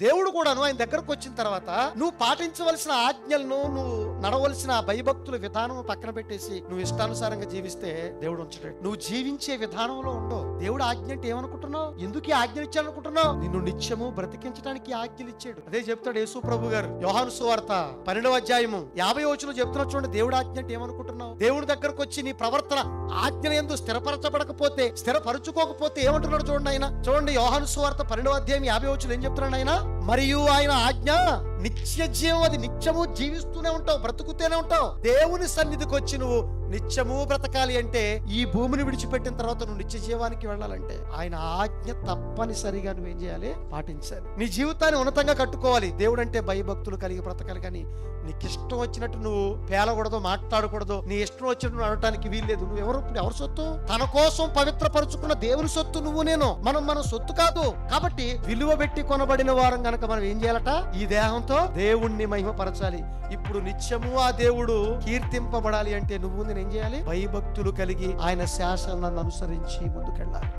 దేవుడు కూడాను ఆయన దగ్గరకు వచ్చిన తర్వాత నువ్వు పాటించవలసిన ఆజ్ఞలను, నువ్వు నడవలసిన భయభక్తుల విధానం పక్కన పెట్టేసి నువ్వు ఇష్టానుసారంగా జీవిస్తే దేవుడు ఉంచలేడు. నువ్వు జీవించే విధానంలో ఉండవు. దేవుడు ఆజ్ఞ అంటే ఏమనుకుంటున్నావు? ఎందుకు ఈ ఆజ్ఞలు ఇచ్చాడు అనుకుంటున్నావు? నిన్ను నిత్యము బ్రతికించడానికి ఈ ఆజ్ఞలు ఇచ్చాడు. అదే చెప్తాడు యేసు ప్రభు గారు యోహాను సువార్త 12వ అధ్యాయము 50వ వచనంలో చెప్తున్నా చూడండి. దేవుడు ఆజ్ఞ అంటే ఏమనుకుంటున్నావు? దేవుడి దగ్గరకు వచ్చి నీ ప్రవర్తన ఆజ్ఞ యందు స్థిరపరచబడకపోతే, స్థిరపరచుకోకపోతే ఏమంటున్నాడు చూడండి ఆయన. చూడండి యోహాను సువార్త 12వ అధ్యాయం 50వ వచనం ఏం చెప్తున్నాడు ఆయన? మరియు ఆయన ఆజ్ఞ నిత్య జీవం, అది నిత్యము జీవిస్తూనే ఉంటావు, బ్రతుకుతూనే ఉంటావు. దేవుని సన్నిధికి వచ్చి నువ్వు నిత్యము బ్రతకాలి అంటే, ఈ భూమిని విడిచిపెట్టిన తర్వాత నువ్వు నిత్య జీవానికి వెళ్ళాలంటే ఆయన ఆజ్ఞ తప్పనిసరిగా నువ్వేం చేయాలి? పాటించాలి. నీ జీవితాన్ని ఉన్నతంగా కట్టుకోవాలి. దేవుడు అంటే భయభక్తులు కలిగి బ్రతకాలి. కానీ నీకు ఇష్టం వచ్చినట్టు నువ్వు పేలకూడదు, మాట్లాడకూడదు. నీ ఇష్టం వచ్చినట్టు నువ్వు అడగటానికి వీల్లేదు. నువ్వు ఎవరు సొత్తు? తన కోసం పవిత్రపరుచుకున్న దేవుని సొత్తు నువ్వు నేను. మన సొత్తు కాదు. కాబట్టి విలువ పెట్టి కొనబడిన వారం గనక మనం ఏం చేయాలట? ఈ దేహంతో దేవుణ్ణి మహిమపరచాలి. ఇప్పుడు నిత్యము ఆ దేవుడు కీర్తింపబడాలి అంటే నువ్వు నేను ఏం చేయాలి? భయభక్తులు కలిగి ఆయన శాసనాలను అనుసరించి ముందుకెళ్ళాలి.